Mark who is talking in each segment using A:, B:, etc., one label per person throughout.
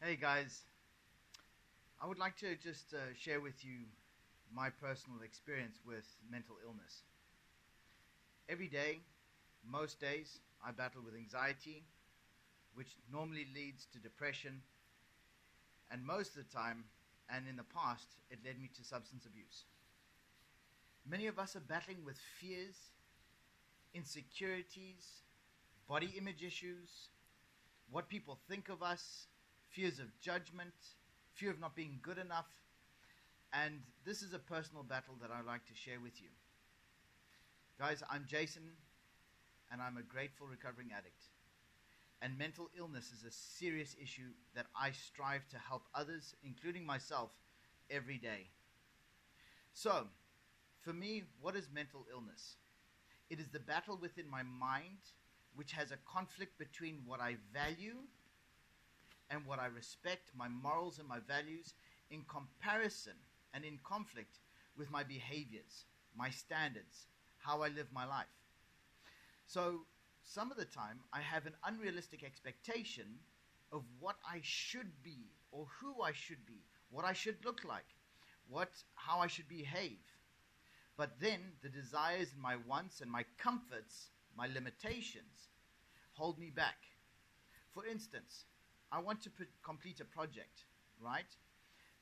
A: Hey guys, I would like to just share with you my personal experience with mental illness. Every day, most days, I battle with anxiety, which normally leads to depression, and most of the time, and in the past, it led me to substance abuse. Many of us are battling with fears, insecurities, body image issues, what people think of us, fears of judgment, fear of not being good enough, and this is a personal battle that I'd like to share with you. Guys, I'm Jason, and I'm a grateful recovering addict. And mental illness is a serious issue that I strive to help others, including myself, every day. So, for me, what is mental illness? It is the battle within my mind which has a conflict between what I value and what I respect, my morals and my values, in comparison and in conflict with my behaviors, my standards, how I live my life. So some of the time I have an unrealistic expectation of what I should be or who I should be, what I should look like, how I should behave. But then the desires and my wants and my comforts, my limitations, hold me back. For instance, I want to complete a project, right?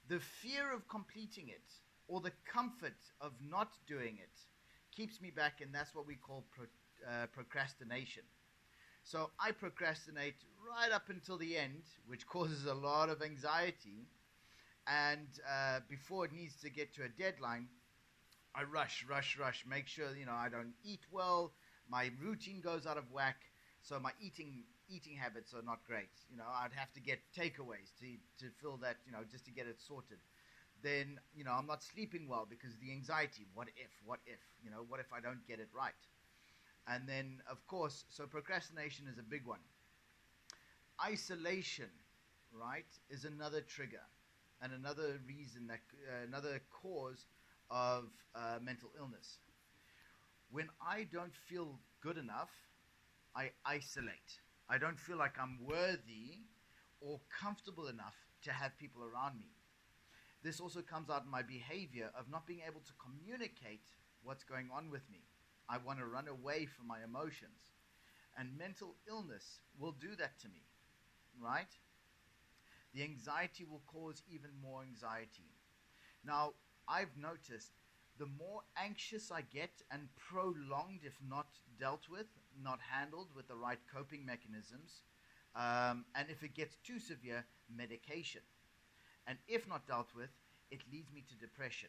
A: The fear of completing it or the comfort of not doing it keeps me back, and that's what we call procrastination. So I procrastinate right up until the end, which causes a lot of anxiety. And before it needs to get to a deadline, I rush, make sure, I don't eat well, my routine goes out of whack, so my eating habits are not great. I'd have to get takeaways to fill that, just to get it sorted. Then, I'm not sleeping well because of the anxiety. What if, what if I don't get it right? And then, of course, so procrastination is a big one. Isolation, right, is another trigger and another reason, another cause of mental illness. When I don't feel good enough, I isolate. I don't feel like I'm worthy or comfortable enough to have people around me. This also comes out in my behavior of not being able to communicate what's going on with me. I want to run away from my emotions. And mental illness will do that to me, right? The anxiety will cause even more anxiety. Now, I've noticed the more anxious I get and prolonged, if not dealt with, not handled with the right coping mechanisms, and if it gets too severe, medication. And if not dealt with, it leads me to depression.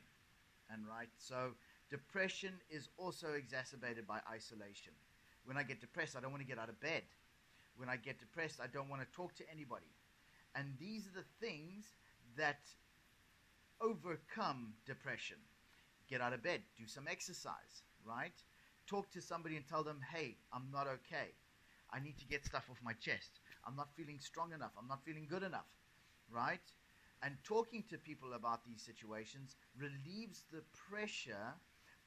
A: And so depression is also exacerbated by isolation. When I get depressed, I don't want to get out of bed. When I get depressed, I don't want to talk to anybody. And these are the things that overcome depression. Get out of bed, do some exercise, right? Talk to somebody and tell them, hey, I'm not okay. I need to get stuff off my chest. I'm not feeling strong enough. I'm not feeling good enough, right? And talking to people about these situations relieves the pressure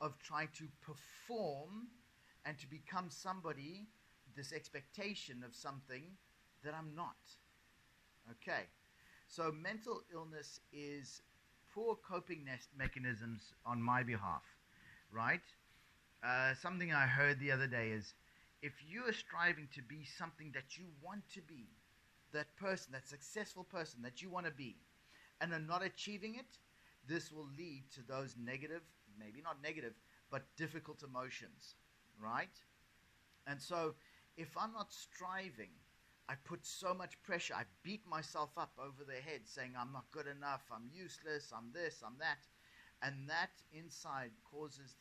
A: of trying to perform and to become somebody, this expectation of something that I'm not. Okay, so mental illness is poor coping mechanisms on my behalf, right? Something I heard the other day is, if you are striving to be something that you want to be, that person, that successful person that you want to be, and are not achieving it, this will lead to those negative, maybe not negative, but difficult emotions, right? And so, if I'm not striving, I put so much pressure, I beat myself up over the head saying I'm not good enough, I'm useless, I'm this, I'm that. And that inside causes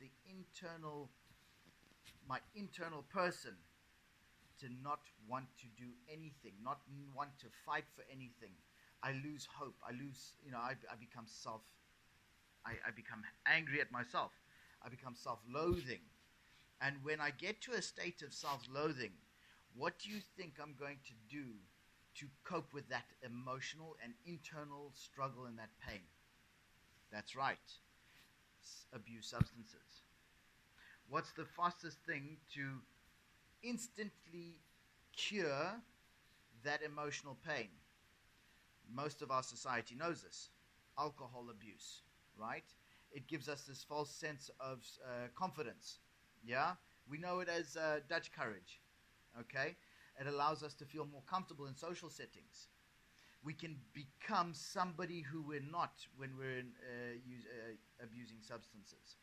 A: my internal person to not want to do anything, not want to fight for anything. I lose hope, I become I become angry at myself. I become self-loathing. And when I get to a state of self-loathing, what do you think I'm going to do to cope with that emotional and internal struggle and that pain? That's right. Abuse substances. What's the fastest thing to instantly cure that emotional pain? Most of our society knows this. Alcohol abuse, right? It gives us this false sense of confidence. Yeah? We know it as Dutch courage. Okay? It allows us to feel more comfortable in social settings. We can become somebody who we're not when we're abusing substances.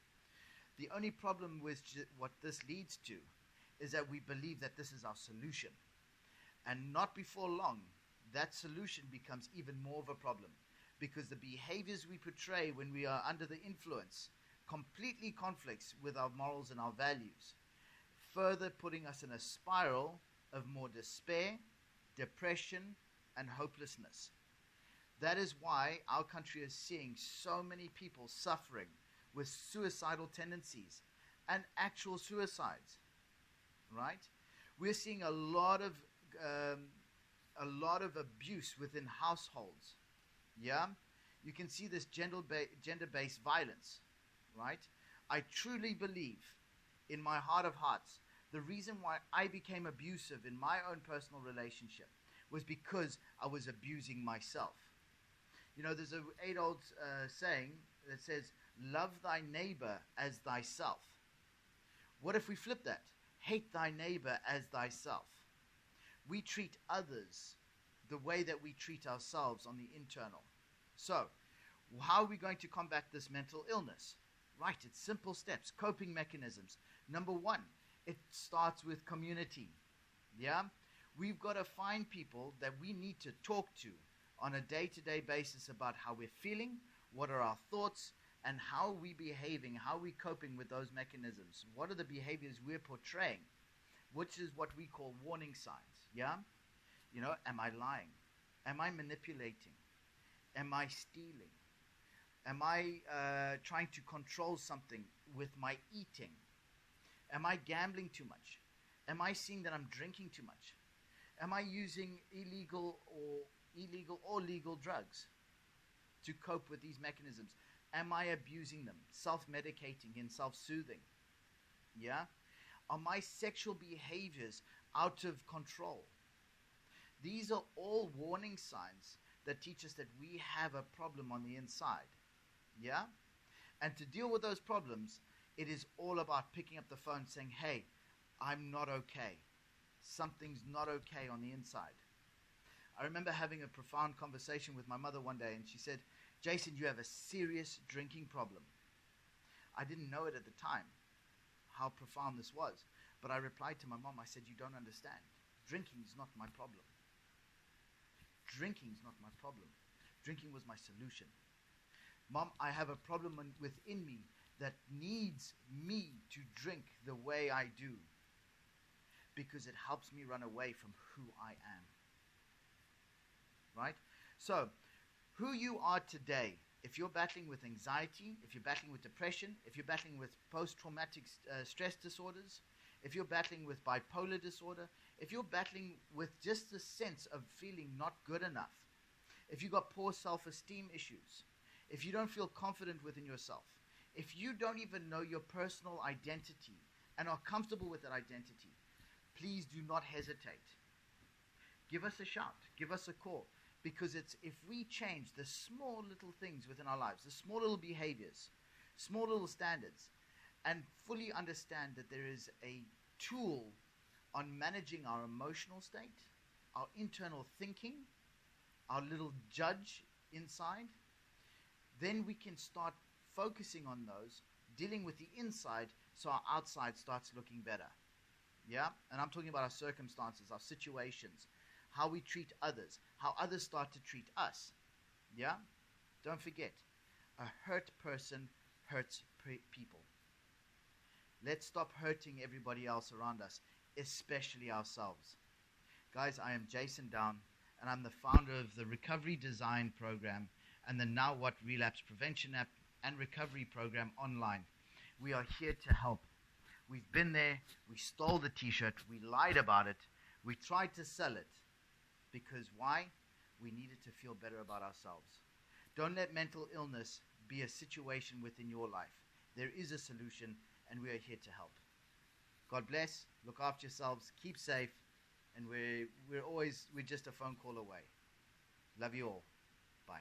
A: The only problem with what this leads to is that we believe that this is our solution. And not before long, that solution becomes even more of a problem, because the behaviors we portray when we are under the influence completely conflicts with our morals and our values, further putting us in a spiral of more despair, depression, and hopelessness. That is why our country is seeing so many people suffering with suicidal tendencies and actual suicides, right? We're seeing a lot of abuse within households. Yeah, you can see this gender-based violence, right? I truly believe, in my heart of hearts, the reason why I became abusive in my own personal relationship was because I was abusing myself. You know, there's an age-old saying that says, "Love thy neighbor as thyself." What if we flip that? Hate thy neighbor as thyself. We treat others the way that we treat ourselves on the internal. So, how are we going to combat this mental illness? Right, it's simple steps, coping mechanisms. Number one, it starts with community. Yeah? We've got to find people that we need to talk to on a day-to-day basis about how we're feeling, what are our thoughts, and how are we behaving, how are we coping with those mechanisms. What are the behaviors we're portraying, which is what we call warning signs. Yeah? You know, am I lying? Am I manipulating? Am I stealing? Am I trying to control something with my eating? Am I gambling too much? Am I seeing that I'm drinking too much? Am I using illegal or legal drugs to cope with these mechanisms? Am I abusing them, self-medicating and self-soothing? Yeah? Are my sexual behaviors out of control? These are all warning signs that teach us that we have a problem on the inside. Yeah? And to deal with those problems, it is all about picking up the phone saying, "Hey, I'm not okay. Something's not okay on the inside." I remember having a profound conversation with my mother one day, and she said, "Jason, you have a serious drinking problem." I didn't know it at the time, how profound this was. But I replied to my mom, I said, "You don't understand. Drinking is not my problem. Drinking is not my problem. Drinking was my solution. Mom, I have a problem within me that needs me to drink the way I do, because it helps me run away from who I am." Right? So, who you are today, if you're battling with anxiety, if you're battling with depression, if you're battling with post-traumatic stress disorders, if you're battling with bipolar disorder, if you're battling with just the sense of feeling not good enough, if you've got poor self-esteem issues, if you don't feel confident within yourself, if you don't even know your personal identity and are comfortable with that identity, please do not hesitate. Give us a shout. Give us a call. Because if we change the small little things within our lives, the small little behaviors, small little standards, and fully understand that there is a tool on managing our emotional state, our internal thinking, our little judge inside, then we can start focusing on those, dealing with the inside, so our outside starts looking better. Yeah? And I'm talking about our circumstances, our situations, how we treat others, how others start to treat us. Yeah? Don't forget, a hurt person hurts people. Let's stop hurting everybody else around us, especially ourselves. Guys, I am Jason Down, and I'm the founder of the Recovery Design Program and the NowWhat Relapse Prevention App and Recovery Program online. We are here to help. We've been there, we stole the t-shirt, we lied about it, we tried to sell it. Because why? We needed to feel better about ourselves. Don't let mental illness be a situation within your life. There is a solution, and we are here to help. God bless. Look after yourselves. Keep safe. And we're just a phone call away. Love you all. Bye.